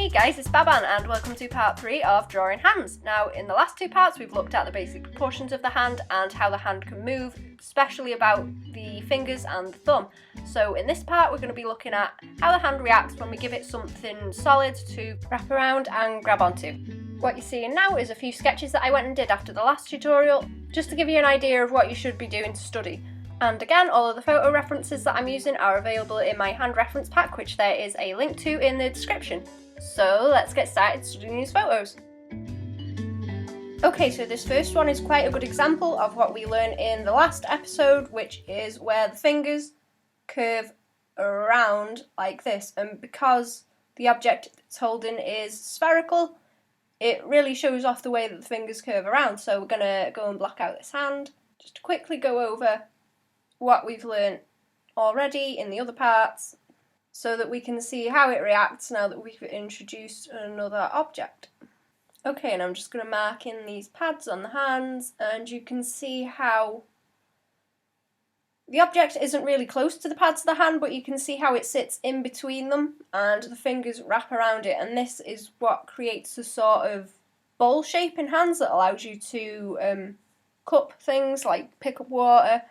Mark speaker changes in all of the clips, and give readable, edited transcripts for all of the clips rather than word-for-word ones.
Speaker 1: Hey guys, it's Baban and welcome to part 3 of drawing hands. Now in the last 2 parts we've looked at the basic proportions of the hand and how the hand can move, especially about the fingers and the thumb. So in this part we're going to be looking at how the hand reacts when we give it something solid to wrap around and grab onto. What you're seeing now is a few sketches that I went and did after the last tutorial, just to give you an idea of what you should be doing to study. And again, all of the photo references that I'm using are available in my hand reference pack, which there is a link to in the description. So let's get started studying these photos. Okay, so this first one is quite a good example of what we learned in the last episode, which is where the fingers curve around like this. And because the object it's holding is spherical, it really shows off the way that the fingers curve around. So we're going to go and block out this hand, just to quickly go over what we've learned already in the other parts, so that we can see how it reacts now that we've introduced another object. Okay, and I'm just going to mark in these pads on the hands, and you can see how the object isn't really close to the pads of the hand, but you can see how it sits in between them and the fingers wrap around it, and this is what creates a sort of bowl shape in hands that allows you to cup things like pick up water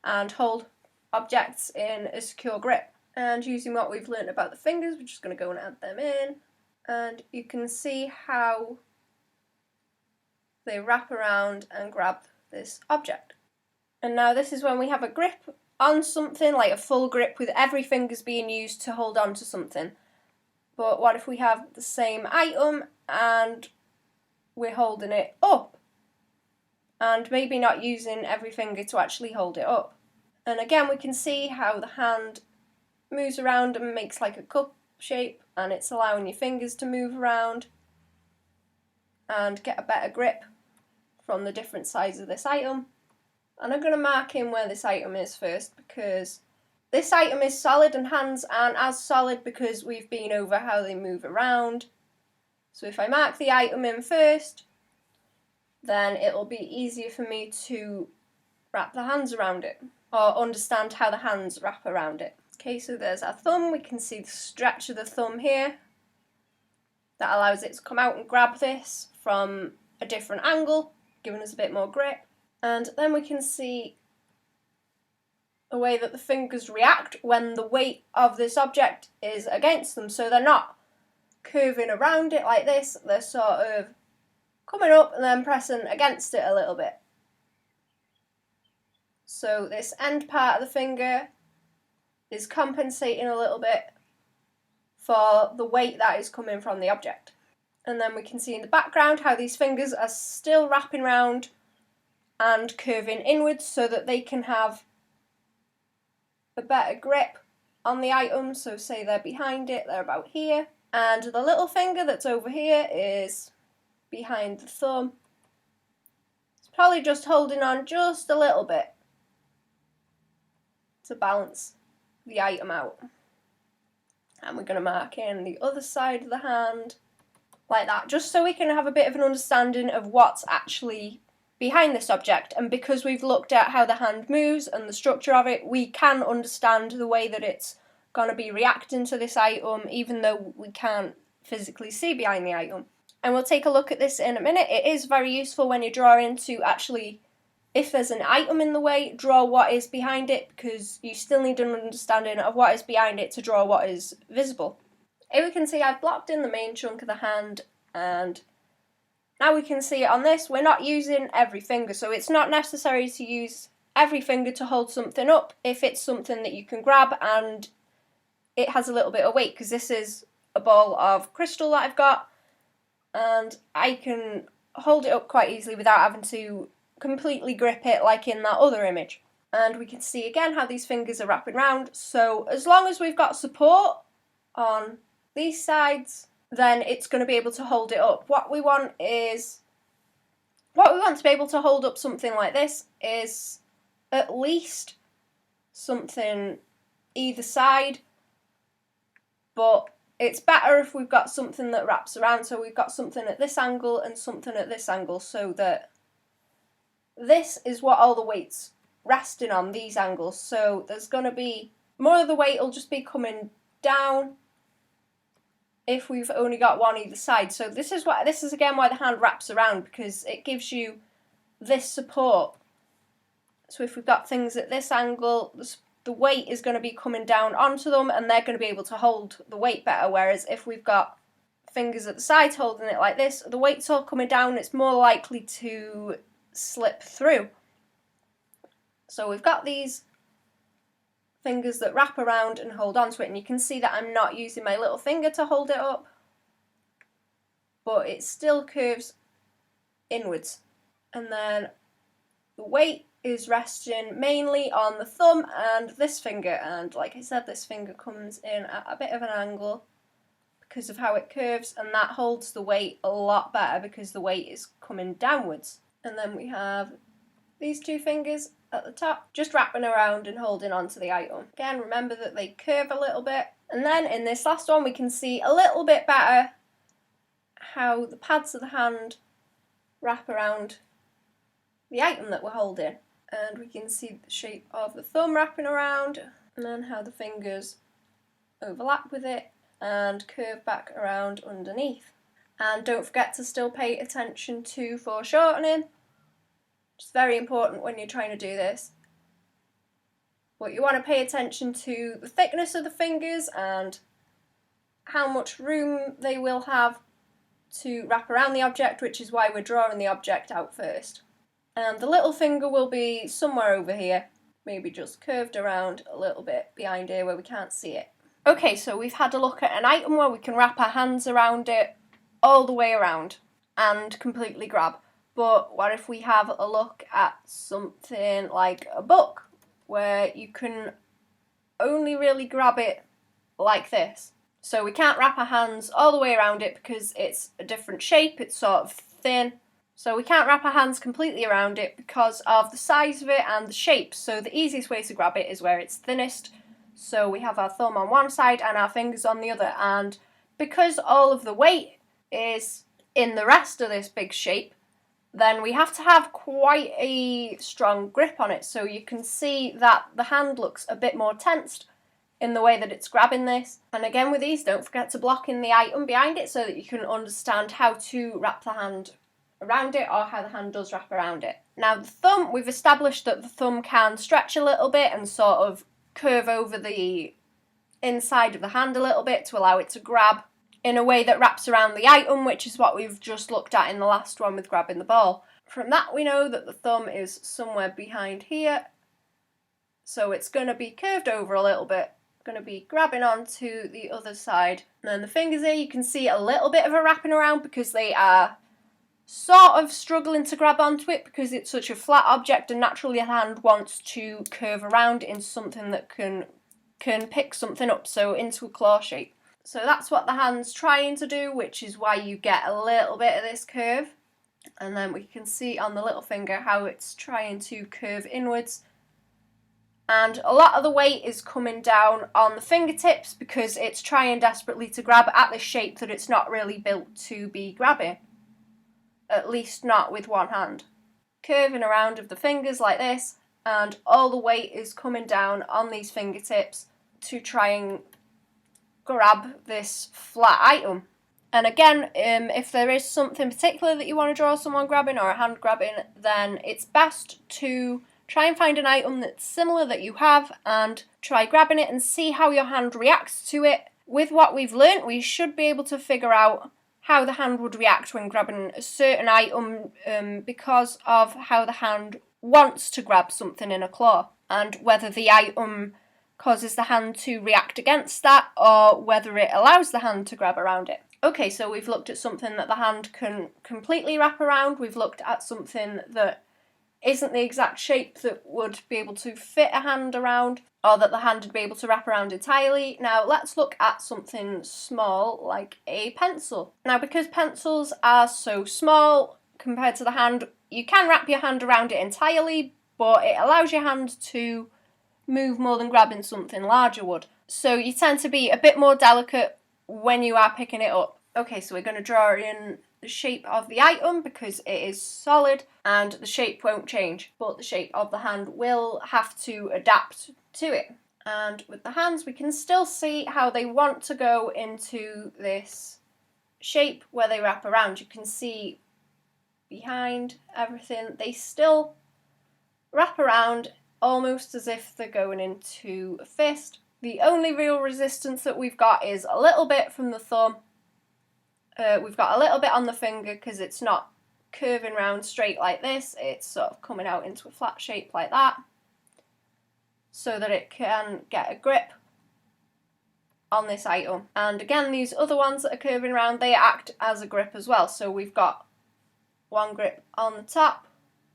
Speaker 1: and hold objects in a secure grip. And using what we've learned about the fingers, we're just going to go and add them in. And you can see how they wrap around and grab this object. And now this is when we have a grip on something, like a full grip with every fingers being used to hold on to something. But what if we have the same item and we're holding it up? And maybe not using every finger to actually hold it up. And again, we can see how the hand moves around and makes like a cup shape, and it's allowing your fingers to move around and get a better grip from the different sides of this item. And I'm going to mark in where this item is first, because this item is solid and hands aren't as solid because we've been over how they move around. So if I mark the item in first, then it'll be easier for me to wrap the hands around it, or understand how the hands wrap around it. Okay, so there's our thumb. We can see the stretch of the thumb here. That allows it to come out and grab this from a different angle, giving us a bit more grip. And then we can see the way that the fingers react when the weight of this object is against them. So they're not curving around it like this, they're sort of coming up and then pressing against it a little bit. So this end part of the finger is compensating a little bit for the weight that is coming from the object. And then we can see in the background how these fingers are still wrapping around and curving inwards so that they can have a better grip on the item. So say they're behind it, they're about here, and the little finger that's over here is behind the thumb. It's probably just holding on just a little bit to balance the item out. And we're going to mark in the other side of the hand like that, just so we can have a bit of an understanding of what's actually behind this object. And because we've looked at how the hand moves and the structure of it, we can understand the way that it's going to be reacting to this item, even though we can't physically see behind the item. And we'll take a look at this in a minute. It is very useful when you're drawing to actually, if there's an item in the way, draw what is behind it, because you still need an understanding of what is behind it to draw what is visible. Here we can see I've blocked in the main chunk of the hand, and now we can see on this we're not using every finger, so it's not necessary to use every finger to hold something up if it's something that you can grab and it has a little bit of weight, because this is a ball of crystal that I've got and I can hold it up quite easily without having to completely grip it like in that other image. And we can see again how these fingers are wrapping around, so as long as we've got support on these sides, then it's going to be able to hold it up. What we want to be able to hold up something like this is at least something either side, but it's better if we've got something that wraps around, so we've got something at this angle and something at this angle, so that this is what all the weight's resting on, these angles. So there's going to be more of the weight will just be coming down if we've only got one either side. So this is again why the hand wraps around, because it gives you this support. So if we've got things at this angle, the weight is going to be coming down onto them and they're going to be able to hold the weight better, whereas if we've got fingers at the sides holding it like this, the weight's all coming down, it's more likely to slip through. So we've got these fingers that wrap around and hold on to it, and you can see that I'm not using my little finger to hold it up, but it still curves inwards. And then the weight is resting mainly on the thumb and this finger, and like I said, this finger comes in at a bit of an angle because of how it curves, and that holds the weight a lot better because the weight is coming downwards. And then we have these two fingers at the top just wrapping around and holding onto the item. Again, remember that they curve a little bit. And then in this last one we can see a little bit better how the pads of the hand wrap around the item that we're holding. And we can see the shape of the thumb wrapping around, and then how the fingers overlap with it and curve back around underneath. And don't forget to still pay attention to foreshortening. It's very important when you're trying to do this. But you want to pay attention to the thickness of the fingers and how much room they will have to wrap around the object, which is why we're drawing the object out first. And the little finger will be somewhere over here, maybe just curved around a little bit behind here where we can't see it. Okay, so we've had a look at an item where we can wrap our hands around it all the way around and completely grab. But what if we have a look at something like a book, where you can only really grab it like this? So we can't wrap our hands all the way around it because it's a different shape, it's sort of thin. So we can't wrap our hands completely around it because of the size of it and the shape. So the easiest way to grab it is where it's thinnest. So we have our thumb on one side and our fingers on the other. And because all of the weight is in the rest of this big shape, then we have to have quite a strong grip on it. So you can see that the hand looks a bit more tensed in the way that it's grabbing this. And again with these, don't forget to block in the item behind it so that you can understand how to wrap the hand around it, or how the hand does wrap around it. Now the thumb, we've established that the thumb can stretch a little bit and sort of curve over the inside of the hand a little bit to allow it to grab in a way that wraps around the item, which is what we've just looked at in the last one with grabbing the ball. From that we know that the thumb is somewhere behind here, so it's going to be curved over a little bit, going to be grabbing onto the other side. And then the fingers here, you can see a little bit of a wrapping around because they are sort of struggling to grab onto it because it's such a flat object, and naturally your hand wants to curve around in something that can pick something up, so into a claw shape. So that's what the hand's trying to do, which is why you get a little bit of this curve. And then we can see on the little finger how it's trying to curve inwards. And a lot of the weight is coming down on the fingertips because it's trying desperately to grab at this shape that it's not really built to be grabbing. At least not with one hand. Curving around of the fingers like this, and all the weight is coming down on these fingertips to try and grab this flat item. And again, if there is something particular that you want to draw someone grabbing or a hand grabbing, then it's best to try and find an item that's similar that you have and try grabbing it and see how your hand reacts to it. With what we've learnt, we should be able to figure out how the hand would react when grabbing a certain item because of how the hand wants to grab something in a claw, and whether the item causes the hand to react against that or whether it allows the hand to grab around it. Okay, so we've looked at something that the hand can completely wrap around, we've looked at something that isn't the exact shape that would be able to fit a hand around, or that the hand would be able to wrap around entirely. Now let's look at something small like a pencil. Now because pencils are so small compared to the hand, you can wrap your hand around it entirely, but it allows your hand to move more than grabbing something larger would. So you tend to be a bit more delicate when you are picking it up. Okay, so we're going to draw in the shape of the item because it is solid and the shape won't change, but the shape of the hand will have to adapt to it. And with the hands, we can still see how they want to go into this shape where they wrap around. You can see behind everything, they still wrap around almost as if they're going into a fist. The only real resistance that we've got is a little bit from the thumb. We've got a little bit on the finger because it's not curving round straight like this, it's sort of coming out into a flat shape like that, so that it can get a grip on this item. And again, these other ones that are curving around, they act as a grip as well. So we've got one grip on the top,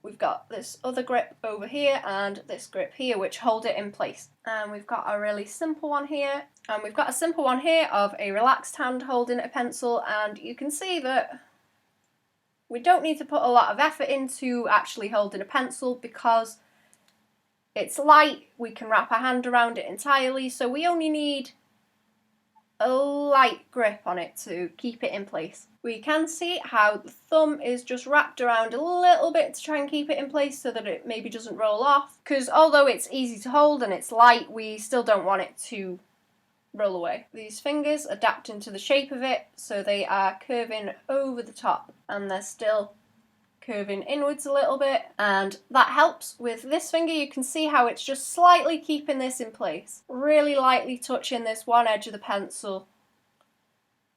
Speaker 1: we've got this other grip over here, and this grip here, which hold it in place. And we've got a really simple one here, and we've got a simple one here of a relaxed hand holding a pencil, and you can see that we don't need to put a lot of effort into actually holding a pencil because it's light, we can wrap our hand around it entirely, so we only need a light grip on it to keep it in place. We can see how the thumb is just wrapped around a little bit to try and keep it in place so that it maybe doesn't roll off, because although it's easy to hold and it's light, we still don't want it to roll away. These fingers adapt into the shape of it, so they are curving over the top and they're still curving inwards a little bit, and that helps. With this finger, you can see how it's just slightly keeping this in place, really lightly touching this one edge of the pencil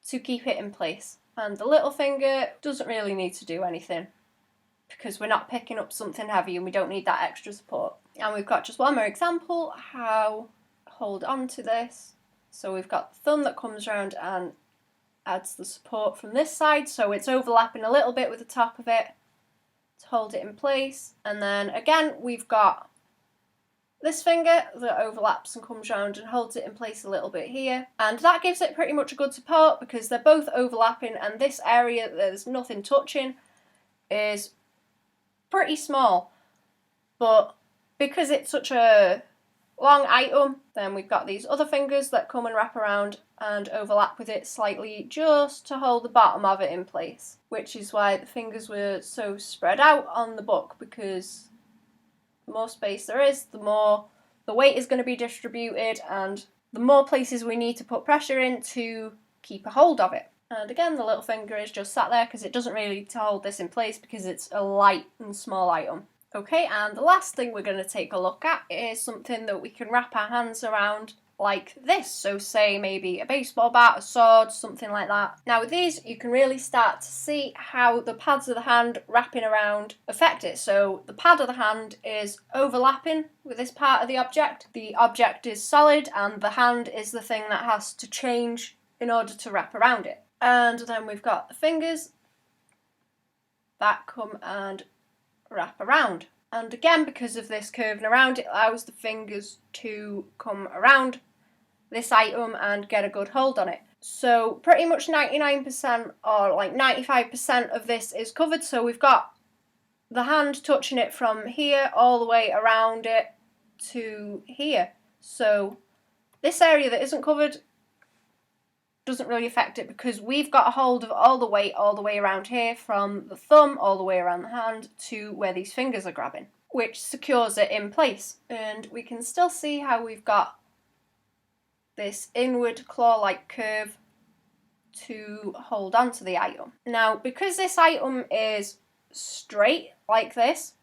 Speaker 1: to keep it in place. And the little finger doesn't really need to do anything because we're not picking up something heavy and we don't need that extra support. And we've got just one more example how hold on to this. So we've got the thumb that comes around and adds the support from this side, so it's overlapping a little bit with the top of it to hold it in place. And then again, we've got this finger that overlaps and comes around and holds it in place a little bit here, and that gives it pretty much a good support because they're both overlapping, and this area that there's nothing touching is pretty small. But because it's such a long item, then we've got these other fingers that come and wrap around and overlap with it slightly just to hold the bottom of it in place, which is why the fingers were so spread out on the book, because the more space there is, the more the weight is going to be distributed and the more places we need to put pressure in to keep a hold of it. And again, the little finger is just sat there because it doesn't really need to hold this in place because it's a light and small item. Okay, and the last thing we're going to take a look at is something that we can wrap our hands around like this. So say maybe a baseball bat, a sword, something like that. Now with these, you can really start to see how the pads of the hand wrapping around affect it. So the pad of the hand is overlapping with this part of the object. The object is solid and the hand is the thing that has to change in order to wrap around it. And then we've got the fingers that come and wrap around. And again, because of this curving around, it allows the fingers to come around this item and get a good hold on it. So pretty much 99% or like 95% of this is covered. So we've got the hand touching it from here all the way around it to here. So this area that isn't covered doesn't really affect it because we've got a hold of all the weight all the way around here, from the thumb all the way around the hand to where these fingers are grabbing, which secures it in place. And we can still see how we've got this inward claw-like curve to hold on to the item. Now, because this item is straight like this,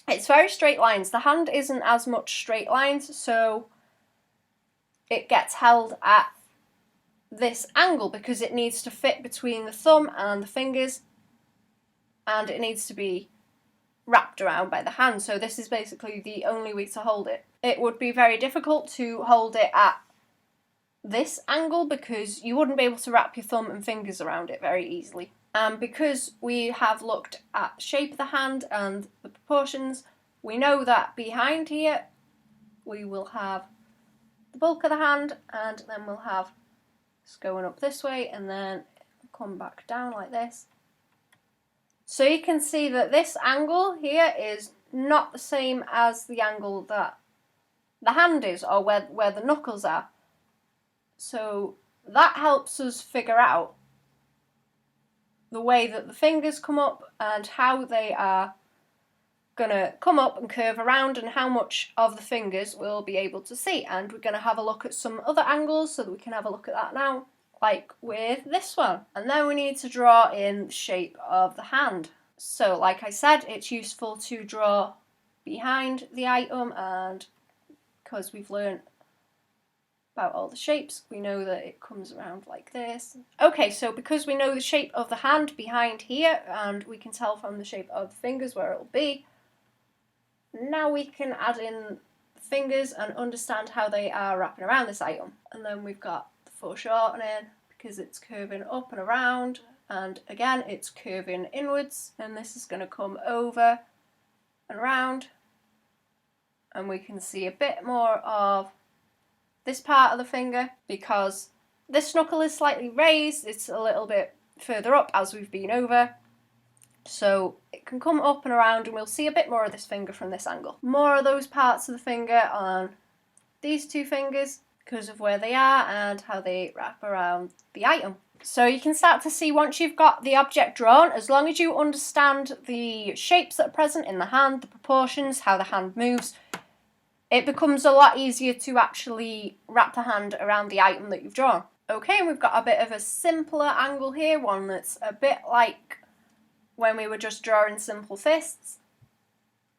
Speaker 1: it's very straight lines. The hand isn't as much straight lines, so it gets held at this angle because it needs to fit between the thumb and the fingers, and it needs to be wrapped around by the hand. So this is basically the only way to hold it. It would be very difficult to hold it at this angle because you wouldn't be able to wrap your thumb and fingers around it very easily. And because we have looked at the shape of the hand and the proportions, we know that behind here we will have the bulk of the hand, and then we'll have it's going up this way and then come back down like this. So you can see that this angle here is not the same as the angle that the hand is, or where the knuckles are. So that helps us figure out the way that the fingers come up and how they are going to come up and curve around, and how much of the fingers we'll be able to see. And we're going to have a look at some other angles so that we can have a look at that now, like with this one. And then we need to draw in the shape of the hand. So like I said, it's useful to draw behind the item, and because we've learned about all the shapes, we know that it comes around like this. Okay, so because we know the shape of the hand behind here, and we can tell from the shape of the fingers where it'll be, now we can add in the fingers and understand how they are wrapping around this item. And then we've got the foreshortening, because it's curving up and around, and again it's curving inwards, and this is going to come over and around, and we can see a bit more of this part of the finger because this knuckle is slightly raised. It's a little bit further up as we've been over, so it can come up and around, and we'll see a bit more of this finger from this angle. More of those parts of the finger on these two fingers because of where they are and how they wrap around the item. So you can start to see, once you've got the object drawn, as long as you understand the shapes that are present in the hand, the proportions, how the hand moves, it becomes a lot easier to actually wrap the hand around the item that you've drawn. Okay, and we've got a bit of a simpler angle here, one that's a bit like when we were just drawing simple fists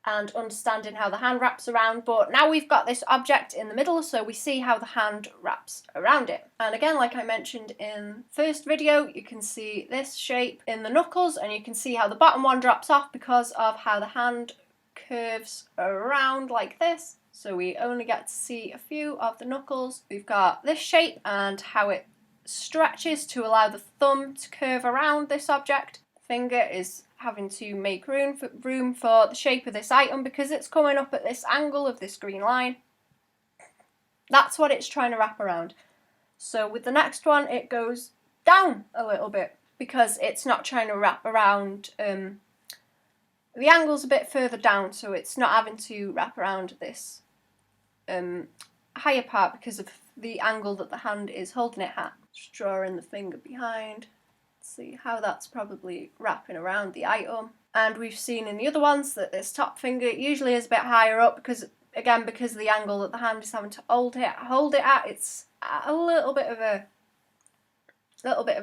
Speaker 1: and understanding how the hand wraps around, but now we've got this object in the middle, so we see how the hand wraps around it. And again, like I mentioned in the first video, you can see this shape in the knuckles, and you can see how the bottom one drops off because of how the hand curves around like this. So we only get to see a few of the knuckles. We've got this shape and how it stretches to allow the thumb to curve around this object. The finger is having to make room for the shape of this item because it's coming up at this angle of this green line. That's what it's trying to wrap around. So with the next one, it goes down a little bit because it's not trying to wrap around. The angle's a bit further down, so it's not having to wrap around this higher part because of the angle that the hand is holding it at. Just drawing the finger behind. See how that's probably wrapping around the item. And we've seen in the other ones that this top finger usually is a bit higher up because, again, because of the angle that the hand is having to hold it at, it's at a little bit of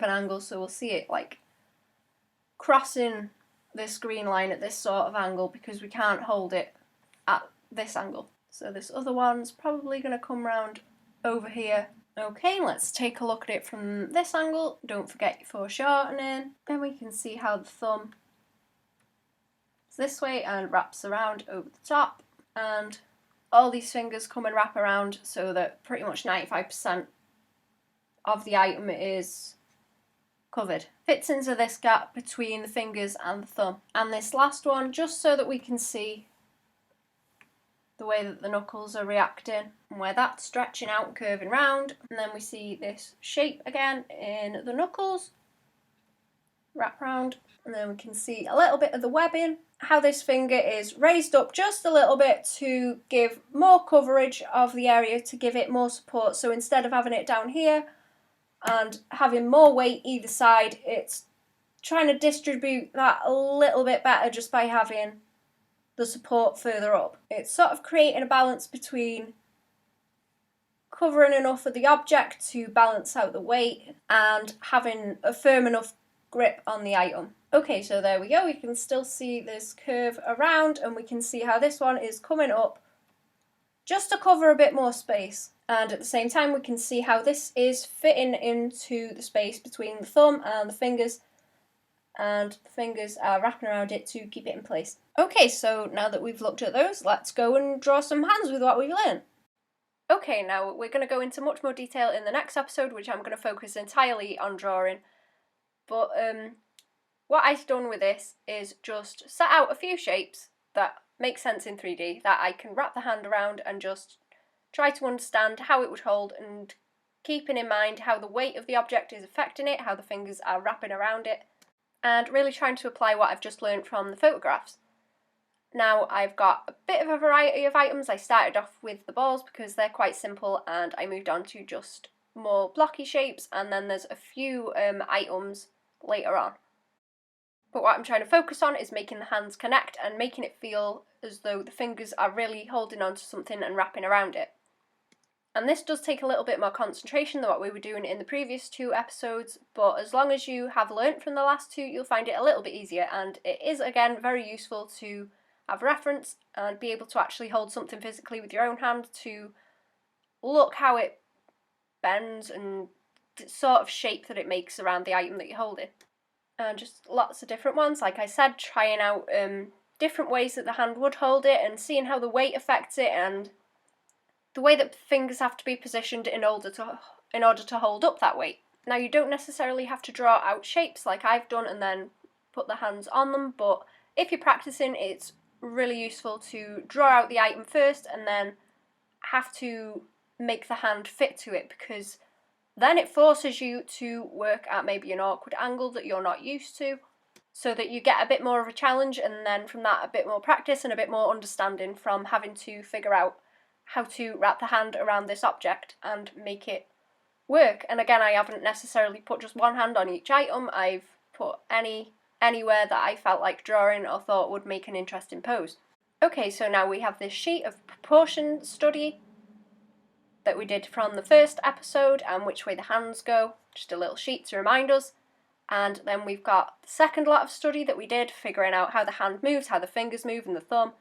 Speaker 1: an angle, so we'll see it like crossing this green line at this sort of angle because we can't hold it at this angle. So this other one's probably going to come round over here. Okay, let's take a look at it from this angle. Don't forget your foreshortening. Then we can see how the thumb is this way and wraps around over the top. And all these fingers come and wrap around so that pretty much 95% of the item is covered. Fits into this gap between the fingers and the thumb. And this last one, just so that we can see the way that the knuckles are reacting and where that's stretching out and curving round. And then we see this shape again in the knuckles, wrap round, and then we can see a little bit of the webbing, how this finger is raised up just a little bit to give more coverage of the area, to give it more support. So instead of having it down here and having more weight either side, it's trying to distribute that a little bit better just by having the support further up. It's sort of creating a balance between covering enough of the object to balance out the weight and having a firm enough grip on the item. Okay, so there we go. We can still see this curve around, and we can see how this one is coming up just to cover a bit more space. And at the same time, we can see how this is fitting into the space between the thumb and the fingers, and the fingers are wrapping around it to keep it in place. Okay, so now that we've looked at those, let's go and draw some hands with what we've learned. Okay, now we're going to go into much more detail in the next episode, which I'm going to focus entirely on drawing. But what I've done with this is just set out a few shapes that make sense in 3D, that I can wrap the hand around and just try to understand how it would hold, and keeping in mind how the weight of the object is affecting it, how the fingers are wrapping around it, and really trying to apply what I've just learned from the photographs. Now I've got a bit of a variety of items. I started off with the balls because they're quite simple, and I moved on to just more blocky shapes, and then there's a few items later on. But what I'm trying to focus on is making the hands connect and making it feel as though the fingers are really holding onto something and wrapping around it. And this does take a little bit more concentration than what we were doing in the previous 2 episodes, but as long as you have learnt from the last 2, you'll find it a little bit easier, and it is again very useful to have reference and be able to actually hold something physically with your own hand to look how it bends and the sort of shape that it makes around the item that you're holding. And just lots of different ones, like I said, trying out different ways that the hand would hold it and seeing how the weight affects it and the way that fingers have to be positioned in order to hold up that weight. Now, you don't necessarily have to draw out shapes like I've done and then put the hands on them, but if you're practicing, it's really useful to draw out the item first and then have to make the hand fit to it, because then it forces you to work at maybe an awkward angle that you're not used to, so that you get a bit more of a challenge, and then from that a bit more practice and a bit more understanding from having to figure out how to wrap the hand around this object and make it work. And again, I haven't necessarily put just one hand on each item, I've put anywhere that I felt like drawing or thought would make an interesting pose. Okay, so now we have this sheet of proportion study that we did from the first episode and which way the hands go, just a little sheet to remind us. And then we've got the second lot of study that we did, figuring out how the hand moves, how the fingers move and the thumb.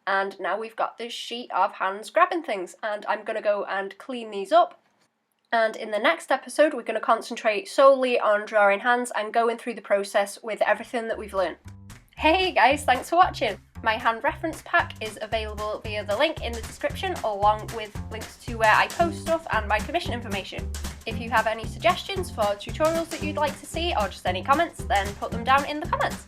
Speaker 1: And now we've got this sheet of hands grabbing things, and I'm going to go and clean these up. And in the next episode, we're going to concentrate solely on drawing hands and going through the process with everything that we've learned. Hey guys, thanks for watching! My hand reference pack is available via the link in the description, along with links to where I post stuff and my commission information. If you have any suggestions for tutorials that you'd like to see, or just any comments, then put them down in the comments.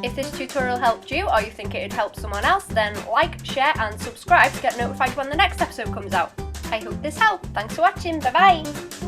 Speaker 1: If this tutorial helped you, or you think it would help someone else, then like, share and subscribe to get notified when the next episode comes out. I hope this helped. Thanks for watching, bye bye!